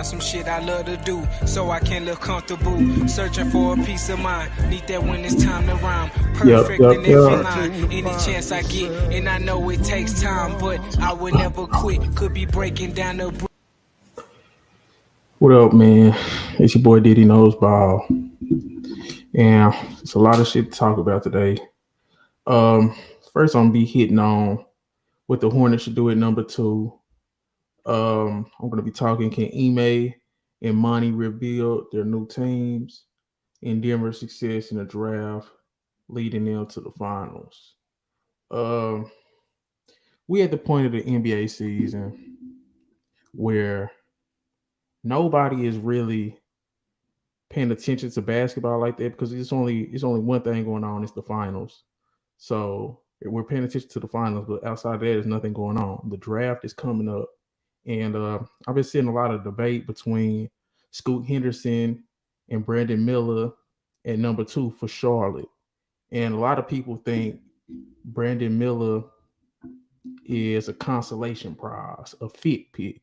find some shit I love to do, so I can live comfortable. Searching for a peace of mind, need that when it's time to rhyme. Perfect in every line, any chance I get, and I know it takes time, but I would never quit. Could be breaking down the. What up, man? It's your boy Diddy Knows Ball, and it's a lot of shit to talk about today. Um, First, I'm gonna be hitting on what the Hornets should do at number two. I'm gonna be talking can Ime and Monty rebuild their new teams, and Denver's success in the draft, leading them to the finals. Um, we at the point of the NBA season where nobody is really paying attention to basketball like that because it's only one thing going on. It's the finals. So we're paying attention to the finals, but outside of that, there's nothing going on. The draft is coming up, and I've been seeing a lot of debate between Scoot Henderson and Brandon Miller at number two for Charlotte, and a lot of people think Brandon Miller is a consolation prize, a fit pick.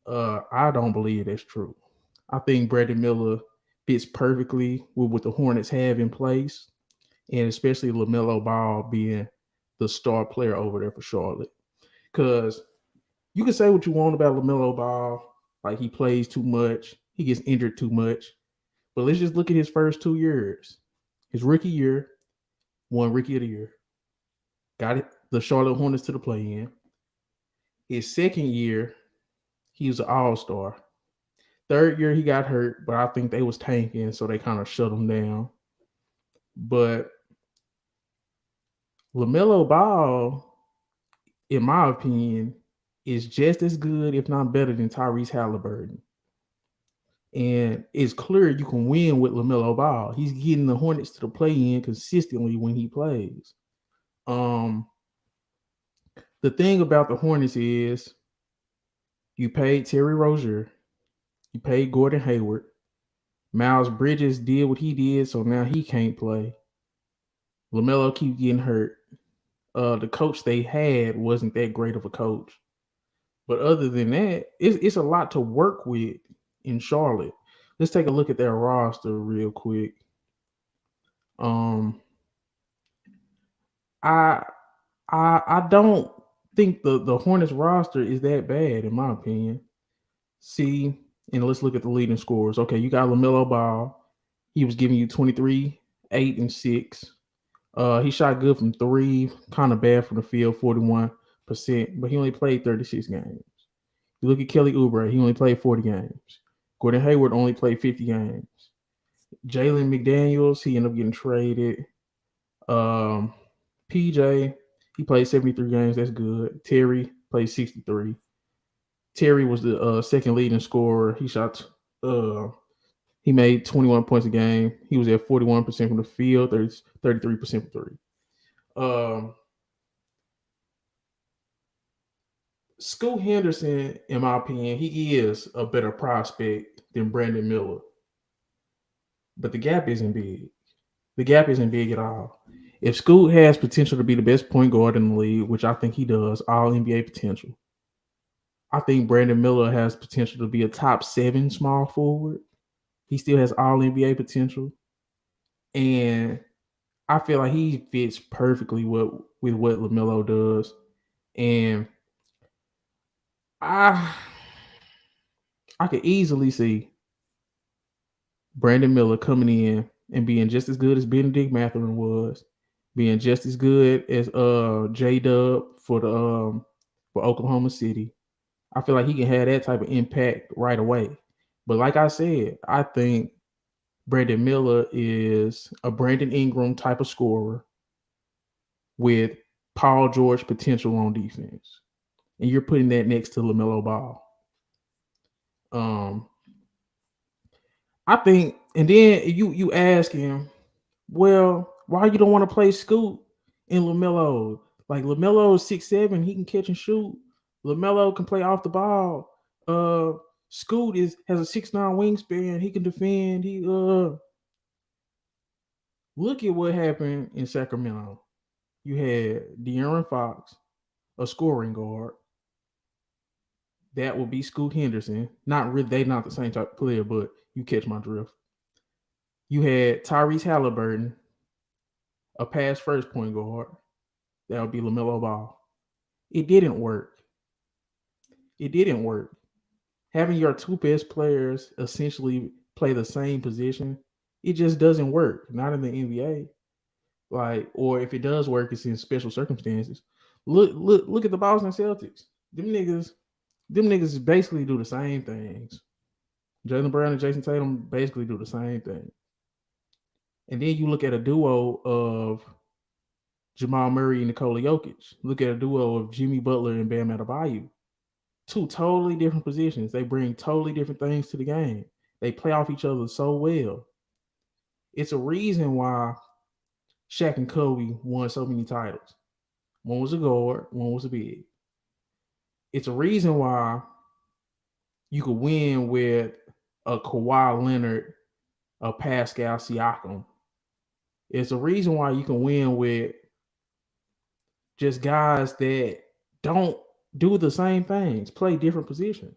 I don't believe that's true. I think Brandon Miller fits perfectly with what the Hornets have in place, and especially LaMelo Ball being the star player over there for Charlotte. Because you can say what you want about LaMelo Ball, like he plays too much, he gets injured too much. But let's just look at his first 2 years. His rookie year, won Rookie of the Year, got it, the Charlotte Hornets to the play-in. His second year, he was an all-star. Third year, he got hurt, but I think they was tanking, so they kind of shut him down. But LaMelo Ball, in my opinion, is just as good, if not better, than Tyrese Halliburton. And it's clear you can win with LaMelo Ball. He's getting the Hornets to the play-in consistently when he plays. The thing about the Hornets is you paid Terry Rozier, you paid Gordon Hayward. Miles Bridges did what he did, so now he can't play. LaMelo keeps getting hurt. The coach they had wasn't that great of a coach. But other than that, it's a lot to work with in Charlotte. Let's take a look at their roster real quick. Um, I I don't think the Hornets roster is that bad in my opinion. See, and let's look at the leading scorers. Okay, you got LaMelo Ball. He was giving you 23, 8, and 6. He shot good from three, kind of bad from the field, 41%, but he only played 36 games. You look at Kelly Oubre, he only played 40 games. Gordon Hayward only played 50 games. Jalen McDaniels, he ended up getting traded. PJ, he played 73 games. That's good. Terry played 63. Terry was the second leading scorer. He made 21 points a game. He was at 41% from the field, 33% from three. Scoot Henderson, in my opinion, he is a better prospect than Brandon Miller. But the gap isn't big. The gap isn't big at all. If Scoot has potential to be the best point guard in the league, which I think he does, all NBA potential, I think Brandon Miller has potential to be a top 7 small forward. He still has all NBA potential. And I feel like he fits perfectly with what LaMelo does. And I could easily see Brandon Miller coming in and being just as good as Benedict Mathurin was, being just as good as J Dub for Oklahoma City. I feel like he can have that type of impact right away. But like I said, I think Brandon Miller is a Brandon Ingram type of scorer with Paul George potential on defense. And you're putting that next to LaMelo Ball. I think, and then you ask him, well, why you don't want to play Scoot and LaMelo? Like LaMelo is 6'7", he can catch and shoot. LaMelo can play off the ball. Scoot has a 6'9" wingspan. He can defend. Look at what happened in Sacramento. You had De'Aaron Fox, a scoring guard. That would be Scoot Henderson. Not really, they not the same type of player, but you catch my drift. You had Tyrese Halliburton, a pass first point guard. That would be LaMelo Ball. It didn't work. It didn't work. Having your two best players essentially play the same position, it just doesn't work. Not in the NBA. Like, or if it does work, it's in special circumstances. Look at the Boston Celtics. Them niggas basically do the same things. Jalen Brown and Jason Tatum basically do the same thing. And then you look at a duo of Jamal Murray and Nikola Jokic. Look at a duo of Jimmy Butler and Bam Adebayo. Two totally different positions. They bring totally different things to the game. They play off each other so well. It's a reason why Shaq and Kobe won so many titles. One was a guard, one was a big. It's a reason why you could win with a Kawhi Leonard, a Pascal Siakam. It's a reason why you can win with just guys that don't do the same things, play different positions.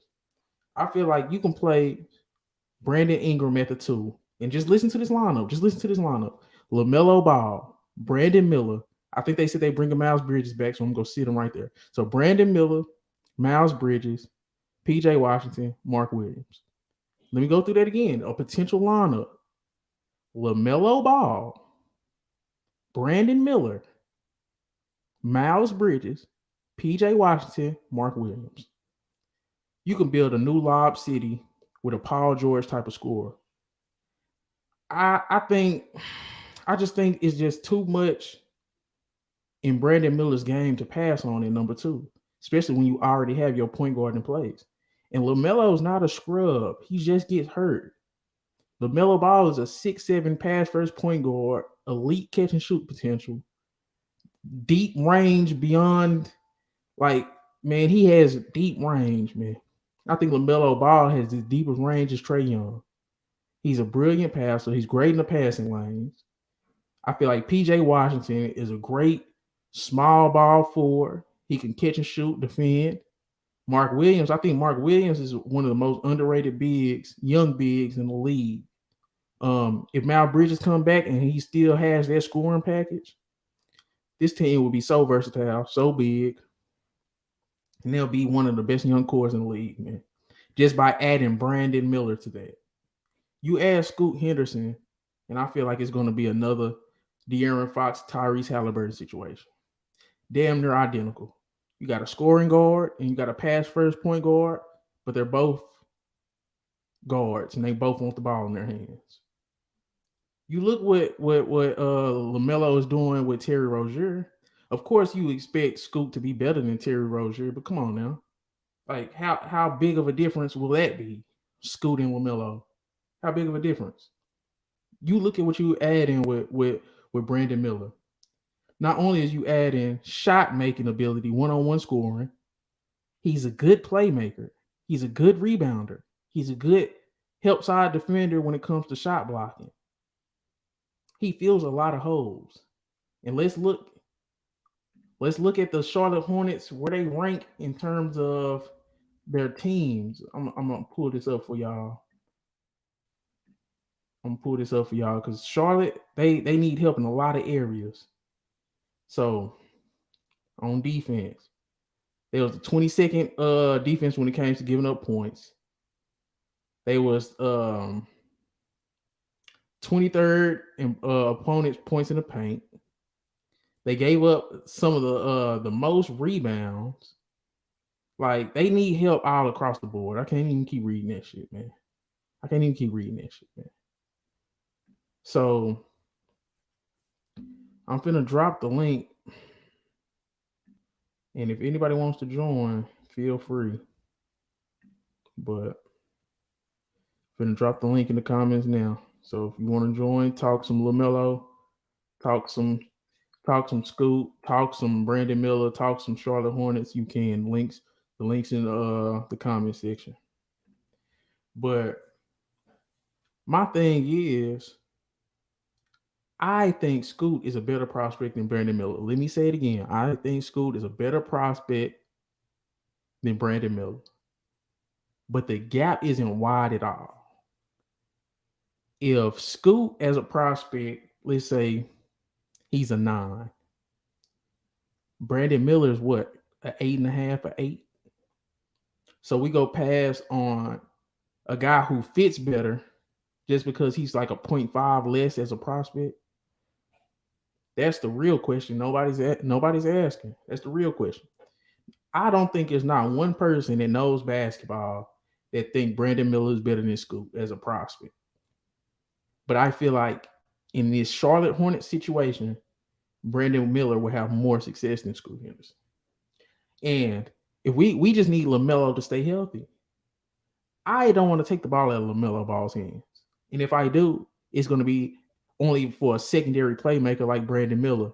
I feel like you can play Brandon Ingram at the two, and just listen to this lineup. Just listen to this lineup: LaMelo Ball, Brandon Miller. I think they said they bring Miles Bridges back, so I'm gonna sit him right there. So Brandon Miller, Miles Bridges, PJ Washington, Mark Williams. Let me go through that again. A potential lineup: LaMelo Ball, Brandon Miller, Miles Bridges, PJ Washington, Mark Williams. You can build a new Lob City with a Paul George type of scorer. I think I just think it's just too much in Brandon Miller's game to pass on in number two, especially when you already have your point guard in place. And LaMelo's not a scrub. He just gets hurt. LaMelo Ball is a 6'7" pass first point guard, elite catch and shoot potential, deep range beyond, like, man, he has deep range, man. I think LaMelo Ball has the deepest range as Trae Young. He's a brilliant passer. He's great in the passing lanes. I feel like PJ Washington is a great small ball forward. He can catch and shoot, defend. Mark Williams, I think Mark Williams is one of the most underrated bigs, young bigs in the league. If Mal Bridges come back and he still has that scoring package, this team will be so versatile, so big, and they'll be one of the best young cores in the league, man. Just by adding Brandon Miller to that. You add Scoot Henderson, and I feel like it's going to be another De'Aaron Fox, Tyrese Halliburton situation. Damn near identical. You got a scoring guard and you got a pass first point guard, but they're both guards and they both want the ball in their hands. You look what LaMelo is doing with Terry Rozier. Of course, you expect Scoot to be better than Terry Rozier, but come on now. Like, how big of a difference will that be? Scoot and LaMelo. How big of a difference? You look at what you add in with Brandon Miller. Not only is you adding shot making ability, one-on-one scoring, he's a good playmaker. He's a good rebounder. He's a good help side defender when it comes to shot blocking. He fills a lot of holes. And let's look at the Charlotte Hornets, where they rank in terms of their teams. I'm gonna pull this up for y'all. Because Charlotte, they need help in a lot of areas. So on defense, they was the 22nd defense when it came to giving up points. They was 23rd in opponents' points in the paint. They gave up some of the most rebounds. Like, they need help all across the board. I can't even keep reading that shit, man. So I'm finna drop the link. And if anybody wants to join, feel free. But I'm finna drop the link in the comments now. So if you want to join, talk some LaMelo, talk some Scoot, talk some Brandon Miller, talk some Charlotte Hornets, you can. The links in the comment section. But my thing is, I think Scoot is a better prospect than Brandon Miller. Let me say it again. I think Scoot is a better prospect than Brandon Miller. but the gap isn't wide at all. If Scoot as a prospect, let's say he's a 9, Brandon Miller is what, an 8.5, an 8. So we go past on a guy who fits better just because he's like a point 0.5 less as a prospect. That's the real question. Nobody's asking. That's the real question. I don't think there's not one person that knows basketball that think Brandon Miller is better than Scoot as a prospect. But I feel like in this Charlotte Hornets situation, Brandon Miller will have more success than Scoot Henderson. And if we just need LaMelo to stay healthy, I don't want to take the ball out of LaMelo Ball's hands. And if I do, it's going to be only for a secondary playmaker like Brandon Miller.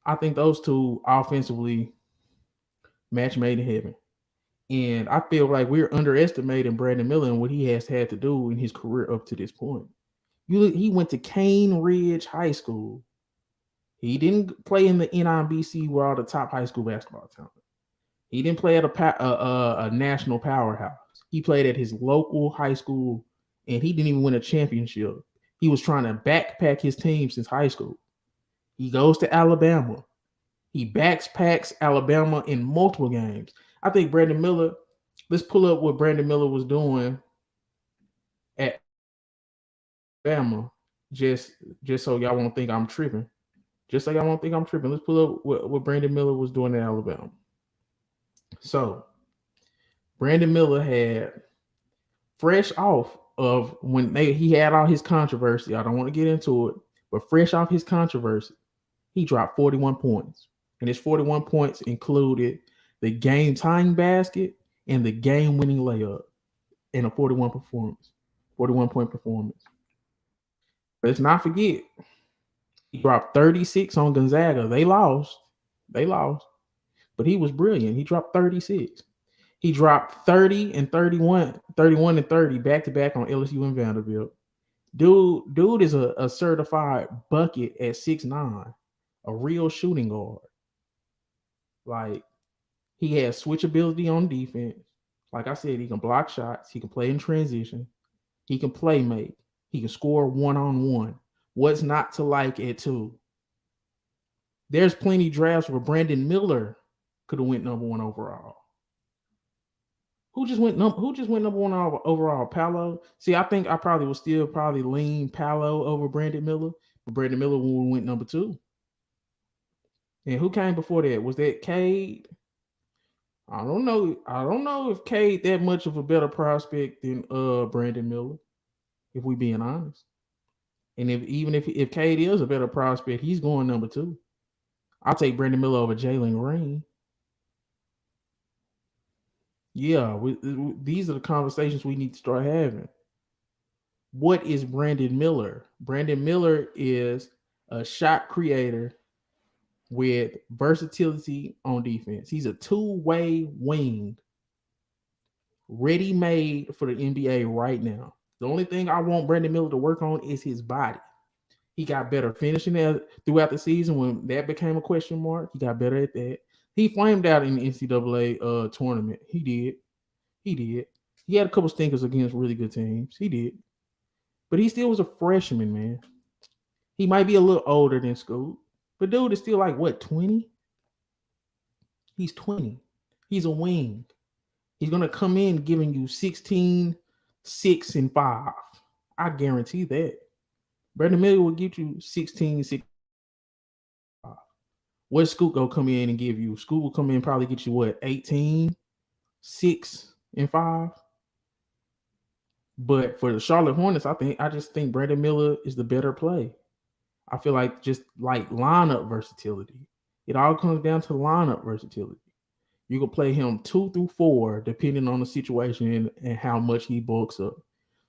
I think those two offensively match made in heaven. And I feel like we're underestimating Brandon Miller and what he has had to do in his career up to this point. He went to Cane Ridge High School. He didn't play in the NIBC where all the top high school basketball talent. He didn't play at a national powerhouse. He played at his local high school, and he didn't even win a championship. He was trying to backpack his team since high school. He goes to Alabama. He backpacks Alabama in multiple games. I think Brandon Miller, let's pull up what Brandon Miller was doing at Alabama, just so y'all won't think I'm tripping. Just so y'all won't think I'm tripping. Let's pull up what Brandon Miller was doing at Alabama. So Brandon Miller had fresh off of when he had all his controversy. I don't want to get into it, but fresh off his controversy, he dropped 41 points. And his 41 points included the game tying basket and the game winning layup in a 41 point performance. Let's not forget, he dropped 36 on Gonzaga. They lost. But he was brilliant. He dropped 36. He dropped 30 and 31 and 30 back to back on LSU and Vanderbilt. Dude is a certified bucket at 6'9", a real shooting guard. Like, he has switchability on defense. Like I said, he can block shots. He can play in transition. He can play make. He can score one-on-one. What's not to like at 2? There's plenty drafts where Brandon Miller could have went number 1 overall. Who just went number 1 overall? Paolo. See, I think I probably would still lean Paolo over Brandon Miller, but Brandon Miller went number 2. And who came before that? Was that Cade? I don't know if Cade that much of a better prospect than Brandon Miller, if we being honest. And if Cade is a better prospect, he's going number 2. I'll take Brandon Miller over Jalen Green. Yeah, these are the conversations we need to start having. What is Brandon Miller? Brandon Miller is a shot creator with versatility on defense. He's a two-way wing, ready-made for the NBA right now. The only thing I want Brandon Miller to work on is his body. He got better finishing throughout the season when that became a question mark. He got better at that. He flamed out in the NCAA tournament. He did. He had a couple stinkers against really good teams. He did. But he still was a freshman, man. He might be a little older than Scoot, but dude is still like, what, 20? He's 20. He's a wing. He's going to come in giving you 16, 6, and 5. I guarantee that. Brandon Miller will get you 16, 6. What Scoot going to come in and give you? Scoot will come in and probably get you, what, 18, 6, and 5? But for the Charlotte Hornets, I just think Brandon Miller is the better play. I feel like just like lineup versatility. It all comes down to lineup versatility. You can play him 2 through 4, depending on the situation and how much he bulks up.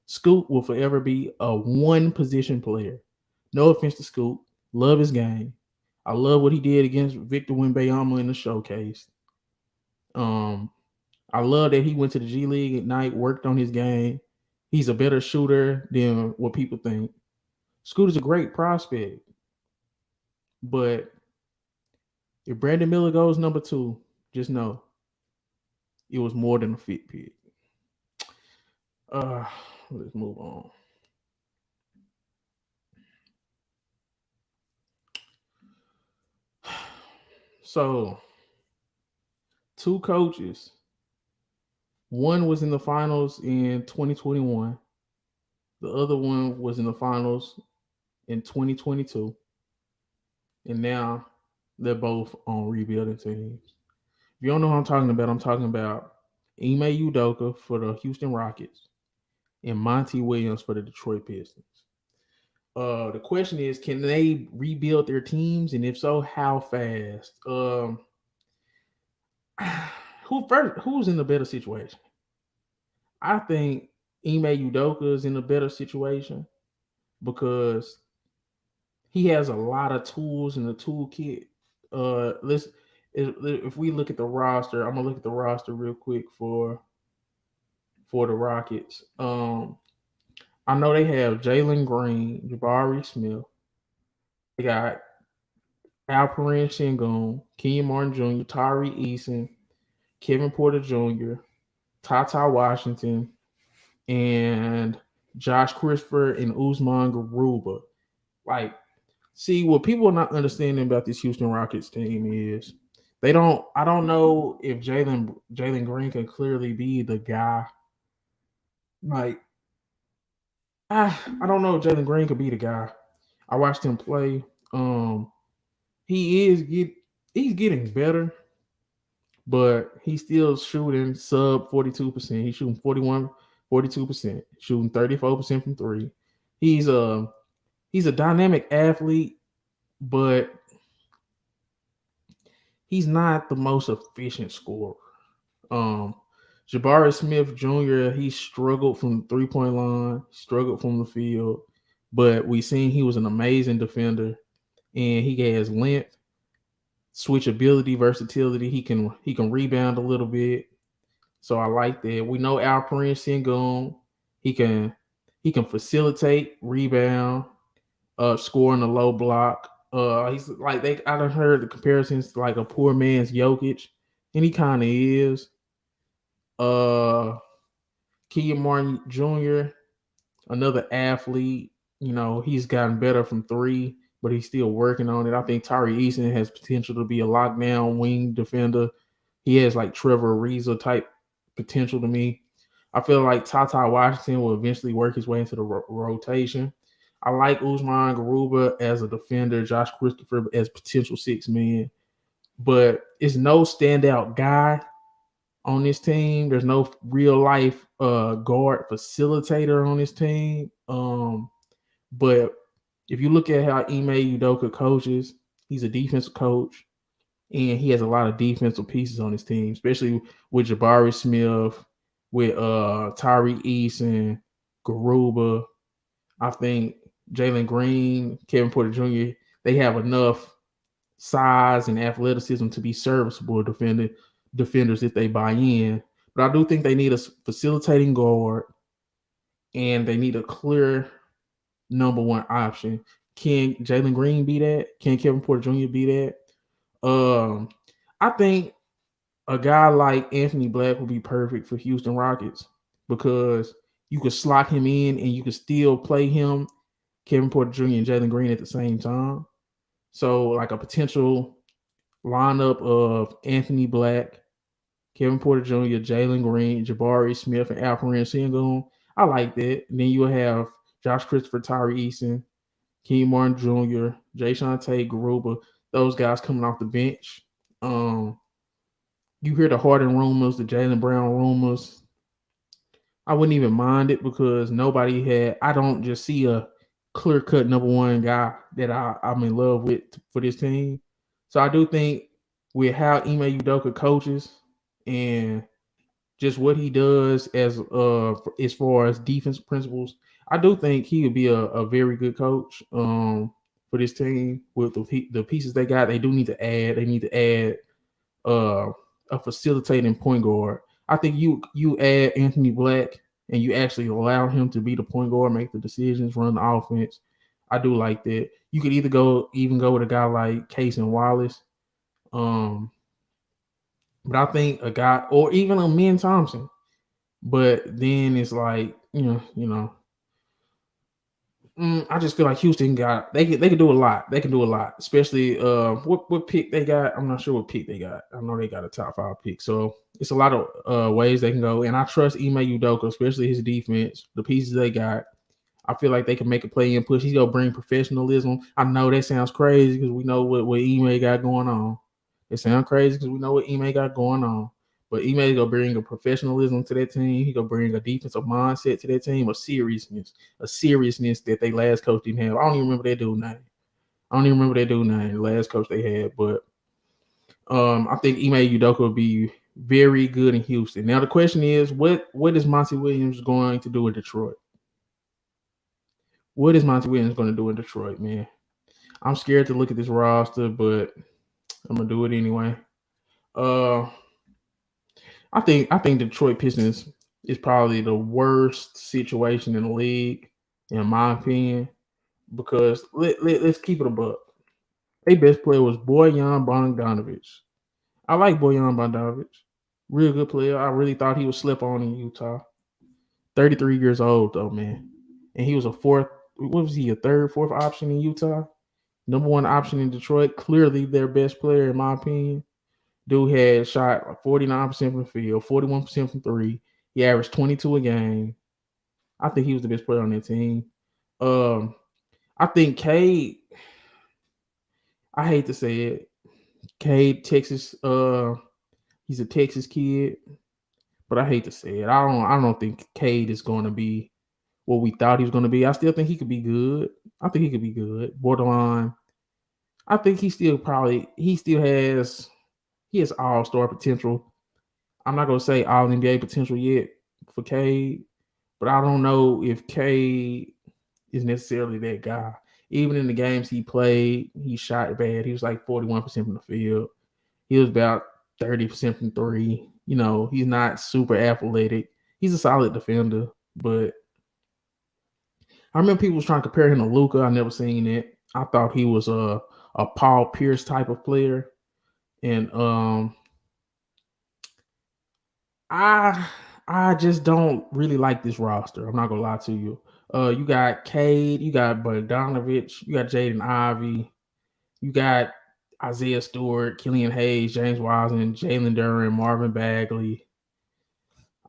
Scoot will forever be a one-position player. No offense to Scoot. Love his game. I love what he did against Victor Wembanyama in the showcase. I love that he went to the G League at night, worked on his game. He's a better shooter than what people think. Scoot is a great prospect. But if Brandon Miller goes number 2, just know it was more than a fit pick. Uh, let's move on. So, two coaches. One was in the finals in 2021. The other one was in the finals in 2022. And now they're both on rebuilding teams. If you don't know what I'm talking about Ime Udoka for the Houston Rockets and Monty Williams for the Detroit Pistons. The question is, can they rebuild their teams, and if so, how fast? Who's in the better situation? I think Ime Udoka is in a better situation because he has a lot of tools in the toolkit. Let's if we look at the roster, I'm gonna look at the roster real quick for the Rockets. I know they have Jalen Green, Jabari Smith. They got Alperen Sengun, Kenyon Martin Jr., Tyree Eason, Kevin Porter Jr., Tata Washington, and Josh Christopher and Usman Garuba. Like, see, what people are not understanding about this Houston Rockets team is they don't. I don't know if Jalen Green can clearly be the guy. Like, I don't know if Jalen Green could be the guy. I watched him play. He is get he's getting better, but he's still shooting sub 42%. He's shooting 42%, shooting 34% from three. He's a he's a dynamic athlete, but he's not the most efficient scorer. Um, Jabari Smith Jr. He struggled from the 3 point line, struggled from the field, but we seen he was an amazing defender, and he has length, switchability, versatility. He can rebound a little bit, so I like that. We know Alperen Sengun. He can he can facilitate, rebound, score in a low block. He's like they. I done heard the comparisons to like a poor man's Jokic, and he kind of is. Uh, Kenyon Martin Jr., another athlete. You know, he's gotten better from three, but he's still working on it. I think Tyree Eason has potential to be a lockdown wing defender. He has like Trevor Ariza type potential to me. I feel like Tata Washington will eventually work his way into the rotation. I like Usman Garuba as a defender, Josh Christopher as potential six man, but it's no standout guy on this team. There's no real life guard facilitator on this team. But if you look at how Ime Udoka coaches, he's a defensive coach, and he has a lot of defensive pieces on his team, especially with Jabari Smith, with Tyree Eason, Garuba. I think Jalen Green, Kevin Porter Jr., they have enough size and athleticism to be serviceable defenders if they buy in. But I do think they need a facilitating guard, and they need a clear number one option. Can Jalen Green be that? Can Kevin Porter Jr. be that? I think a guy like Anthony Black would be perfect for Houston Rockets because you could slot him in and you could still play him, Kevin Porter Jr. and Jalen Green at the same time. So like a potential lineup of Anthony Black, Kevin Porter Jr., Jalen Green, Jabari Smith, and Alperen Sengun. I like that. And then you'll have Josh Christopher, Tyree Eason, Kenyon Martin Jr., Jay Tate, Garuba, those guys coming off the bench. You hear the Harden rumors, the Jaylen Brown rumors. I wouldn't even mind it because I don't just see a clear cut number one guy that I'm in love with for this team. So I do think with how Ime Udoka coaches and just what he does as far as defense principles, I do think he would be a very good coach for this team with the pieces they got. They do need to add. They need to add uh, a facilitating point guard. I think you add Anthony Black and you actually allow him to be the point guard, make the decisions, run the offense. I do like that. You could either go with a guy like Case and Wallace, um, but I think a guy or even a Min Thompson. But then it's like you know, I just feel like Houston got they can do a lot. They can do a lot, especially what pick they got. I'm not sure what pick they got. I know they got a top 5 pick, so it's a lot of ways they can go. And I trust Ime Udoka, especially his defense, the pieces they got. I feel like they can make a play and push. He's gonna bring professionalism. I know that sounds crazy because we know what Ime got going on. It sounds crazy because we know what Ime got going on. But Ime gonna bring a professionalism to that team. He gonna bring a defensive mindset to that team, a seriousness that they last coach didn't have. I don't even remember that dude name. I don't even remember that dude name. The last coach they had, but I think Ime Udoka will be very good in Houston. Now the question is, what is Monty Williams going to do in Detroit? What is Monty Williams going to do in Detroit, man? I'm scared to look at this roster, but I'm gonna do it anyway. Uh, I think Detroit Pistons is probably the worst situation in the league, in my opinion, because let's keep it a buck. Their best player was Bojan Bogdanovic. I like Bojan Bogdanovic. Real good player. I really thought he would slip on in Utah. 33 years old though, man. And he was a fourth, what was he, a third, fourth option in Utah? Number one option in Detroit. Clearly their best player, in my opinion. Dude had shot like 49% from the field, 41% from three. He averaged 22 a game. I think he was the best player on that team. Um, I think Cade, I hate to say it, Cade, Texas, he's a Texas kid, but I hate to say it. I don't think Cade is going to be what we thought he was going to be. I still think he could be good. I think he could be good. Borderline. I think he has all star potential. I'm not gonna say all NBA potential yet for Cade, but I don't know if Cade is necessarily that guy. Even in the games he played, he shot bad. He was like 41% from the field. He was about 30% from three. He's not super athletic. He's a solid defender, but I remember people was trying to compare him to Luca. I never seen it. I thought he was a Paul Pierce type of player, and I I just don't really like this roster. I'm not gonna lie to you. You got Cade, you got Bogdanovich, you got Jaden Ivey, you got Isaiah Stewart, Killian Hayes, James Wiseman, Jalen Duren, Marvin Bagley.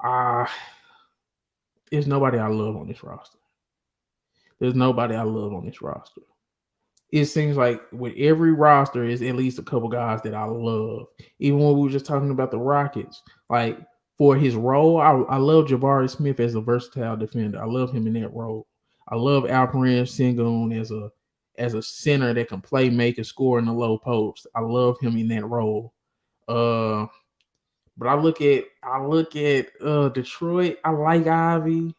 Ah, there's nobody I love on this roster. There's nobody I love on this roster. It seems like with every roster is at least a couple guys that I love. Even when we were just talking about the Rockets, like for his role, I love Jabari Smith as a versatile defender. I love him in that role. I love Alperen Sengun as a center that can play, make, and score in the low post. I love him in that role. Uh, but I look at Detroit. I like Ivy.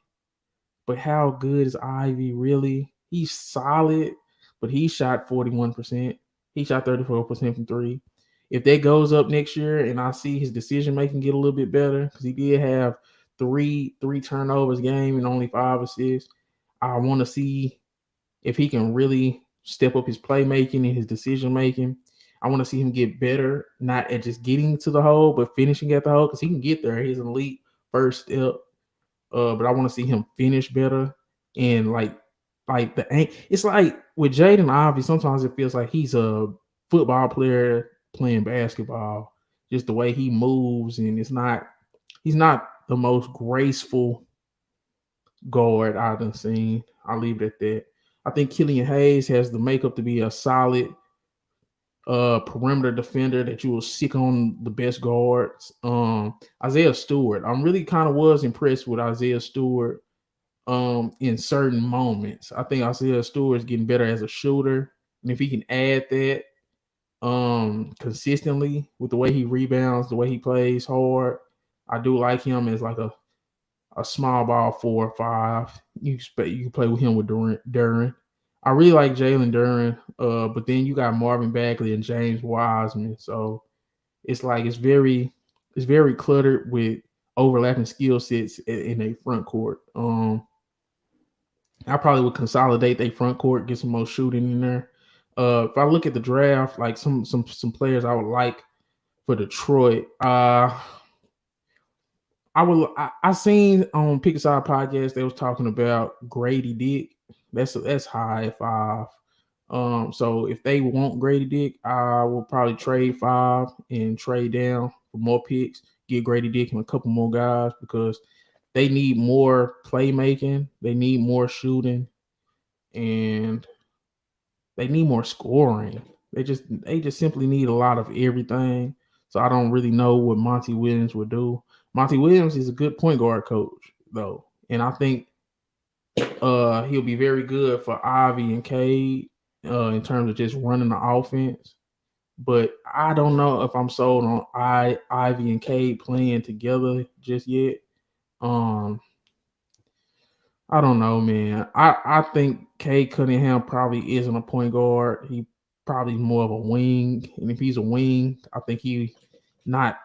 But how good is Ivy really? He's solid, but he shot 41%. He shot 34% from three. If that goes up next year and I see his decision making get a little bit better, because he did have three turnovers game and only 5 assists, I want to see if he can really step up his playmaking and his decision making. I want to see him get better, not at just getting to the hole, but finishing at the hole, because he can get there. He's an elite first step, but I want to see him finish better. And like it's like with Jaden Ivey, sometimes it feels like he's a football player playing basketball. Just the way he moves, and he's not the most graceful guard I've done seen. I'll leave it at that. I think Killian Hayes has the makeup to be a solid perimeter defender that you will stick on the best guards. Isaiah Stewart, I'm really kind of was impressed with Isaiah Stewart in certain moments. I think Isaiah Stewart is getting better as a shooter. And if he can add that consistently with the way he rebounds, the way he plays hard, I do like him as like a small ball 4 or 5. You can play with him with Duren. I really like Jalen Duren, but then you got Marvin Bagley and James Wiseman. So it's like it's very cluttered with overlapping skill sets in a front court. I probably would consolidate their front court, get some more shooting in there. If I look at the draft, like some players I would like for Detroit, I seen on Pick a Side podcast they was talking about Grady Dick. That's high 5. So if they want Grady Dick, I will probably trade 5 and trade down for more picks, get Grady Dick and a couple more guys because they need more playmaking, they need more shooting, and they need more scoring. They just simply need a lot of everything. So I don't really know what Monty Williams would do. Monty Williams is a good point guard coach though, and I think he'll be very good for Ivy and Cade in terms of just running the offense. But I don't know if I'm sold on Ivy and Cade playing together just yet. Um, I don't know, man. I think Cade Cunningham probably isn't a point guard. He probably more of a wing, and if he's a wing, not.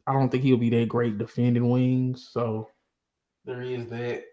I don't think he'll be that great defending wings. So there is that.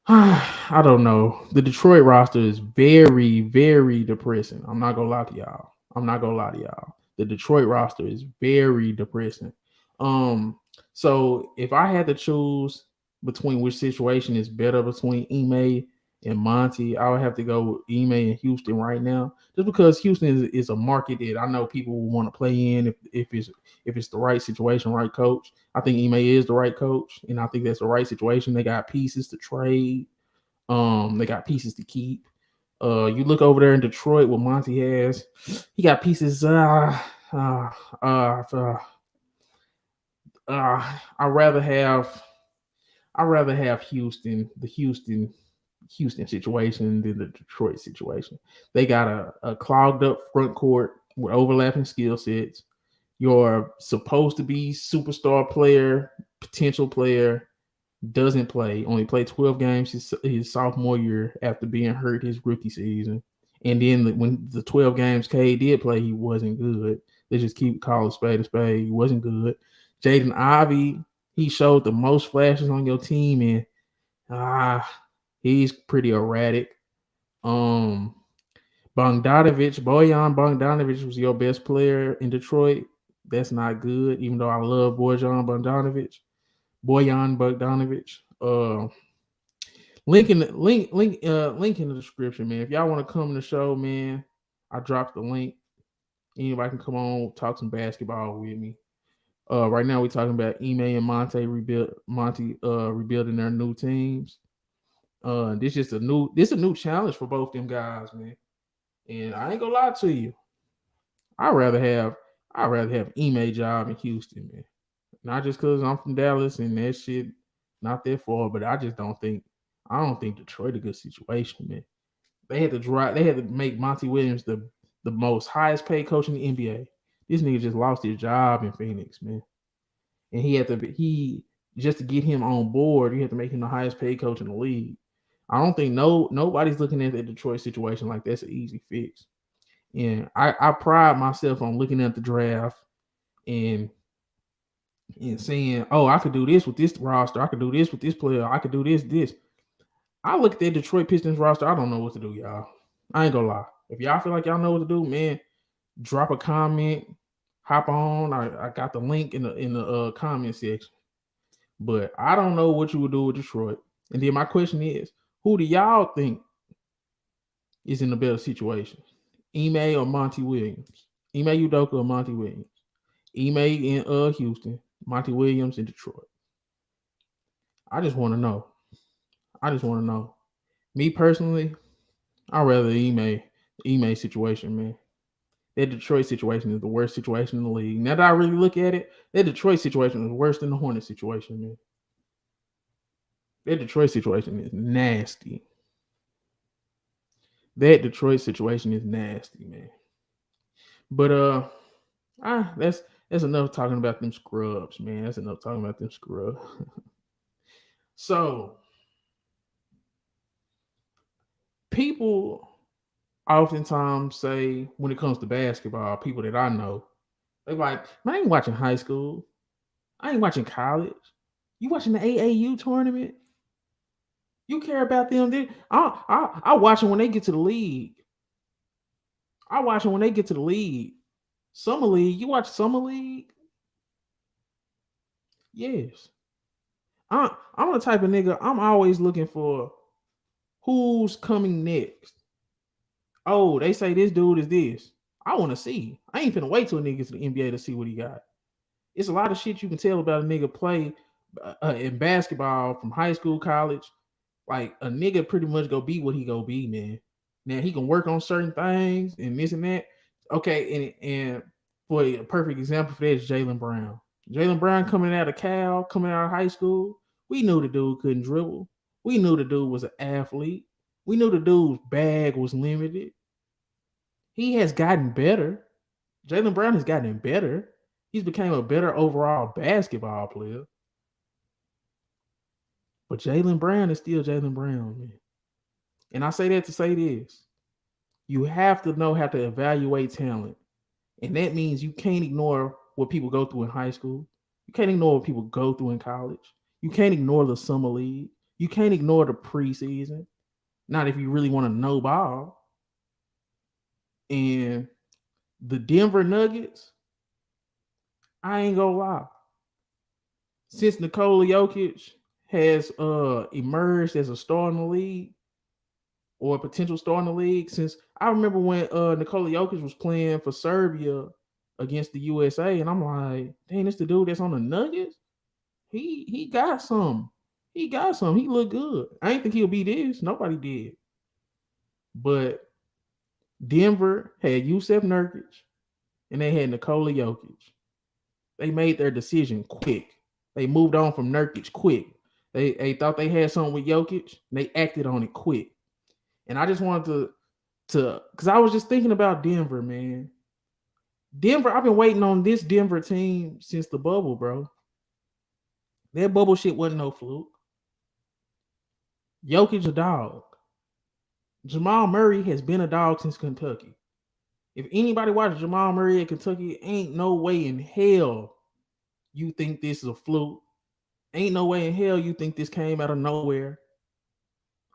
I don't know. The Detroit roster is very, very depressing. I'm not gonna lie to y'all. I'm not gonna lie to y'all. The Detroit roster is very depressing. Um, so if I had to choose between which situation is better between Ime and Monty, I would have to go with Ime and Houston right now. Just because Houston is a market that I know people will want to play in if it's the right situation, right coach. I think Ime is the right coach, and I think that's the right situation. They got pieces to trade. They got pieces to keep. You look over there in Detroit, what Monty has. He got pieces. Uh, uh, I rather have. I rather have Houston situation than the Detroit situation. They got a clogged up front court with overlapping skill sets. Your supposed to be superstar player, potential player, doesn't play. Only played 12 games his sophomore year after being hurt his rookie season. And then when the 12 games K did play, he wasn't good. They just keep calling spade a spade. He wasn't good. Jaden Ivey, he showed the most flashes on your team, and he's pretty erratic. Um, Bojan Bogdanovic was your best player in Detroit. That's not good, even though I love Bojan Bogdanovic. Link in the description, man. If y'all want to come to the show, man, I dropped the link. Anybody can come on talk some basketball with me. Right now we're talking about Ime and rebuilding their new teams. This a new challenge for both them guys, man. And I ain't gonna lie to you. I'd rather have I'd rather have Ime job in Houston, man. Not just because I'm from Dallas and that shit not that far, but I don't think Detroit a good situation, man. They had to make Monty Williams the most highest paid coach in the NBA. This nigga just lost his job in Phoenix, man. And he just to get him on board, you have to make him the highest paid coach in the league. I don't think nobody's looking at the Detroit situation like that's an easy fix. And I pride myself on looking at the draft and saying, oh, I could do this with this roster, I could do this with this player, I could do this. I look at that Detroit Pistons roster, I don't know what to do, y'all. I ain't gonna lie. If y'all feel like y'all know what to do, man, drop a comment, hop on. I got the link in the comment section. But I don't know what you would do with Detroit. And then my question is, who do y'all think is in a better situation? Ime or Monty Williams? Ime Udoka or Monty Williams? Ime in Houston, Monty Williams in Detroit. I just want to know. I just want to know. Me personally, I'd rather Ime situation, man. That Detroit situation is the worst situation in the league. Now that I really look at it, that Detroit situation is worse than the Hornet situation, man. That Detroit situation is nasty. That Detroit situation is nasty, man. But that's enough talking about them scrubs, man. That's enough talking about them scrubs. So people oftentimes say when it comes to basketball, people that I know, they're like, man, I ain't watching high school. I ain't watching college. You watching the AAU tournament? You care about them? I watch them when they get to the league. I watch them when they get to the league. Summer league. You watch summer league? Yes. I'm the type of nigga, I'm always looking for who's coming next. Oh, they say this dude is this. I want to see. I ain't finna wait till a nigga gets to the NBA to see what he got. It's a lot of shit you can tell about a nigga play in basketball from high school, college. Like a nigga pretty much go be what he go be, man. Now he can work on certain things and this and that. Okay, and for a perfect example for that is Jaylen Brown. Jaylen Brown coming out of Cal, coming out of high school, we knew the dude couldn't dribble. We knew the dude was an athlete. We knew the dude's bag was limited. He has gotten better. Jaylen Brown has gotten better. He's became a better overall basketball player. But Jaylen Brown is still Jaylen Brown, man. And I say that to say this. You have to know how to evaluate talent. And that means you can't ignore what people go through in high school. You can't ignore what people go through in college. You can't ignore the summer league. You can't ignore the preseason. Not if you really want to know ball. And the Denver Nuggets, I ain't gonna lie. Since Nikola Jokic has emerged as a star in the league or a potential star in the league, since I remember when Nikola Jokic was playing for Serbia against the USA, and I'm like, dang, this the dude that's on the Nuggets. He got some. He got some. He looked good. I ain't think he'll be this. Nobody did. But Denver had Yusef Nurkic and they had Nikola Jokic. They made their decision quick. They moved on from Nurkic quick. They thought they had something with Jokic. And they acted on it quick. And I just wanted to because I was just thinking about Denver, man. Denver, I've been waiting on this Denver team since the bubble, bro. That bubble shit wasn't no fluke. Jokic a dog. Jamal Murray has been a dog since Kentucky. If anybody watched Jamal Murray at Kentucky, ain't no way in hell you think this is a fluke. Ain't no way in hell you think this came out of nowhere.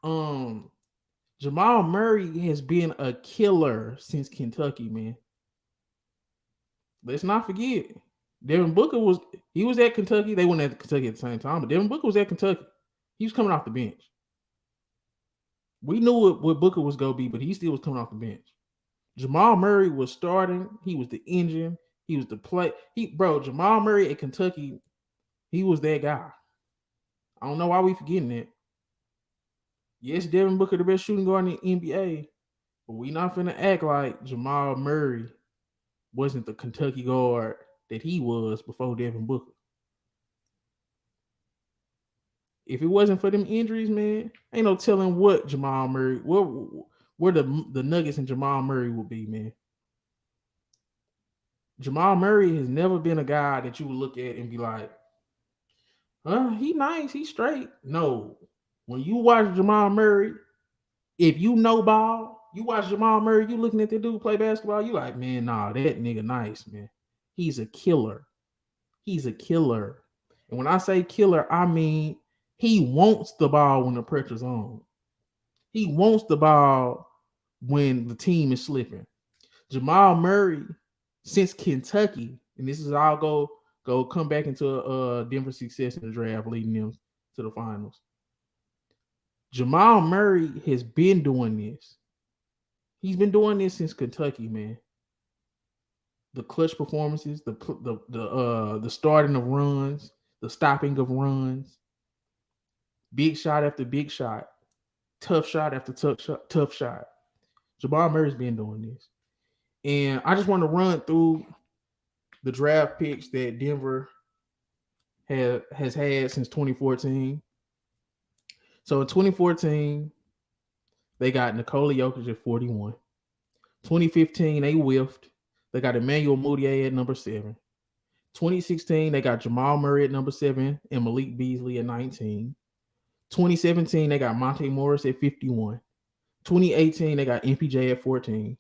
Jamal Murray has been a killer since Kentucky, man. Let's not forget. Devin Booker was at Kentucky. They weren't at Kentucky at the same time, but Devin Booker was at Kentucky. He was coming off the bench. We knew what Booker was going to be, but he still was coming off the bench. Jamal Murray was starting. He was the engine. He was the play. Jamal Murray at Kentucky, he was that guy. I don't know why we forgetting that. Yes, Devin Booker the best shooting guard in the NBA, but we not finna act like Jamal Murray wasn't the Kentucky guard that he was before Devin Booker. If it wasn't for them injuries, man, ain't no telling what Jamal Murray, where the Nuggets and Jamal Murray would be, man. Jamal Murray has never been a guy that you would look at and be like, he nice, he straight. No. When you watch Jamal Murray, if you know ball, you watch Jamal Murray, you looking at that dude play basketball, you like, man, nah, that nigga nice, man. He's a killer. He's a killer. And when I say killer, I mean he wants the ball when the pressure's on. He wants the ball when the team is slipping. Jamal Murray, since Kentucky, and this is all go come back into Denver success in the draft, leading them to the finals. Jamal Murray has been doing this. He's been doing this since Kentucky, man. The clutch performances, the starting of runs, the stopping of runs, big shot after big shot, tough shot after tough shot. Jamal Murray's been doing this. And I just want to run through the draft picks that Denver has had since 2014. So in 2014, they got Nikola Jokic at 41. 2015, they whiffed. They got Emmanuel Mudiay at number 7. 2016, they got Jamal Murray at number 7 and Malik Beasley at 19. 2017, they got Monte Morris at 51. 2018, they got MPJ at 14.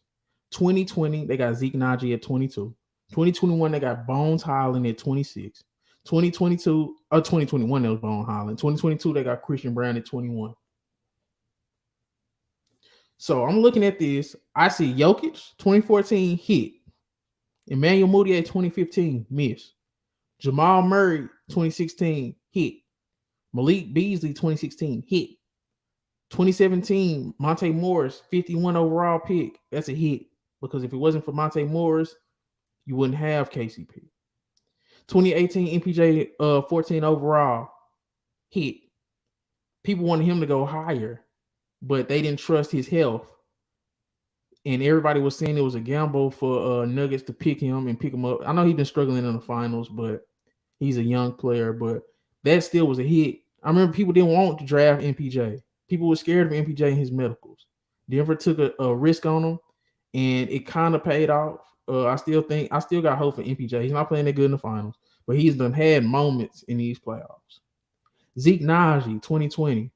2020, they got Zeke Naji at 22. 2021, they got Bones Highland at 26. 2021, that was Bones Highland. 2022, they got Christian Brown at 21. So I'm looking at this. I see Jokic, 2014, hit. Emmanuel Mudiay, 2015, miss. Jamal Murray, 2016 hit. Malik Beasley 2016 hit. 2017 Monte Morris 51 overall pick. That's a hit because if it wasn't for Monte Morris, you wouldn't have KCP. 2018 MPJ 14 overall hit. People wanted him to go higher, but they didn't trust his health. And everybody was saying it was a gamble for Nuggets to pick him and pick him up. I know he's been struggling in the finals, but he's a young player. But that still was a hit. I remember people didn't want to draft MPJ. People were scared of MPJ and his medicals. Denver took a risk on him, and it kind of paid off. I still got hope for MPJ. He's not playing that good in the finals, but he's done had moments in these playoffs. Zeke Naji, 2020.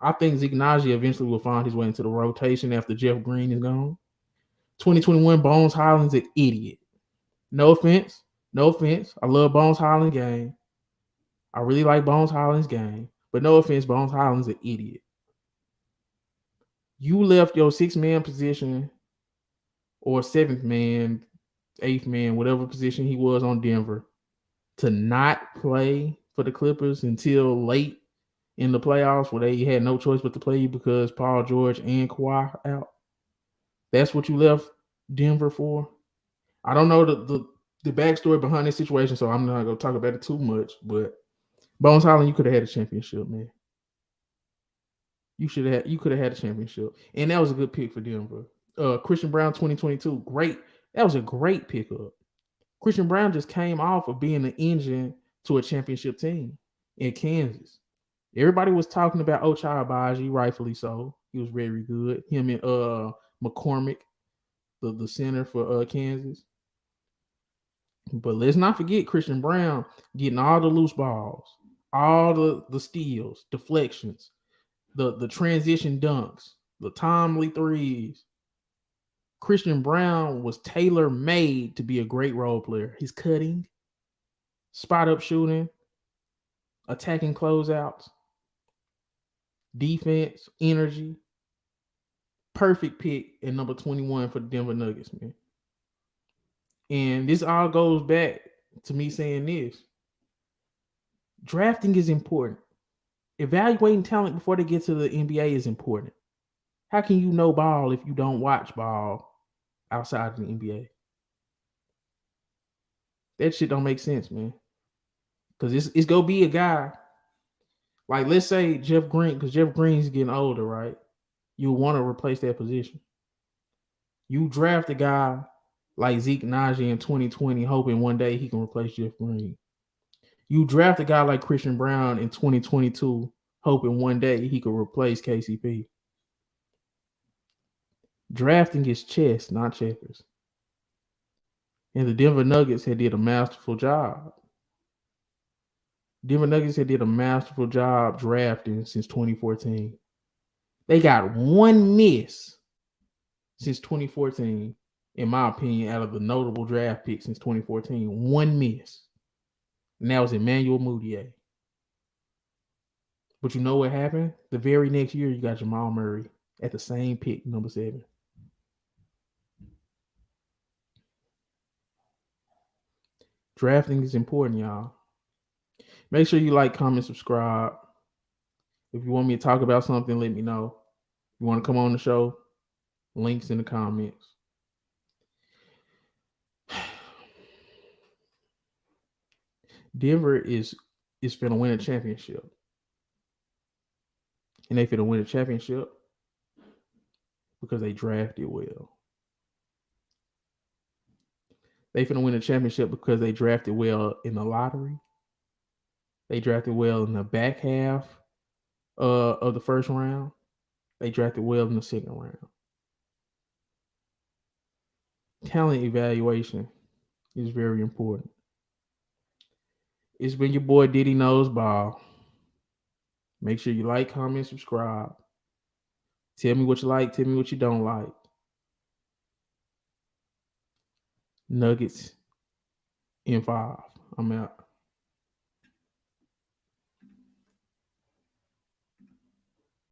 I think Zeke Naji eventually will find his way into the rotation after Jeff Green is gone. 2021 Bones Highland's an idiot. No offense. I love Bones Highland's game. I really like Bones Highland's game. But no offense, Bones Highland's an idiot. You left your 6-man position or 7th man, 8th man, whatever position he was on Denver, to not play for the Clippers until late in the playoffs where they had no choice but to play you because Paul George and Kawhi out. That's what you left Denver for? I don't know the backstory behind this situation, so I'm not going to talk about it too much, but Bones Highland, you could have had a championship, man. You could have had a championship. And that was a good pick for Denver. Christian Brown 2022, great. That was a great pickup. Christian Brown just came off of being the engine to a championship team in Kansas. Everybody was talking about Ochai Agbaji, rightfully so. He was very good. Him and McCormick, the center for Kansas. But let's not forget Christian Brown getting all the loose balls, all the steals, deflections, the transition dunks, the timely threes. Christian Brown was tailor-made to be a great role player. His cutting, spot-up shooting, attacking closeouts, defense, energy. Perfect pick at number 21 for the Denver Nuggets, man. And this all goes back to me saying this. Drafting is important. Evaluating talent before they get to the NBA is important. How can you know ball if you don't watch ball outside of the NBA? That shit don't make sense, man. Because it's going to be a guy, like let's say Jeff Green, because Jeff Green's getting older, right? You want to replace that position. You draft a guy like Zeke Naji in 2020, hoping one day he can replace Jeff Green. You draft a guy like Christian Brown in 2022, hoping one day he could replace KCP. Drafting is chess, not checkers. And the Denver Nuggets had did a masterful job. Denver Nuggets had did a masterful job drafting since 2014. They got one miss since 2014, in my opinion, out of the notable draft picks since 2014. One miss. And that was Emmanuel Mudiay. But you know what happened? The very next year, you got Jamal Murray at the same pick, number 7. Drafting is important, y'all. Make sure you like, comment, subscribe. If you want me to talk about something, let me know. If you want to come on the show, links in the comments. Denver is finna win a championship. And they finna win a championship because they drafted well. They finna win a championship because they drafted well in the lottery. They drafted well in the back half of the first round. They drafted well in the second round. Talent evaluation is very important. It's been your boy Diddy Knows Ball. Make sure you like, comment, subscribe. Tell me what you like. Tell me what you don't like. Nuggets in 5. I'm out.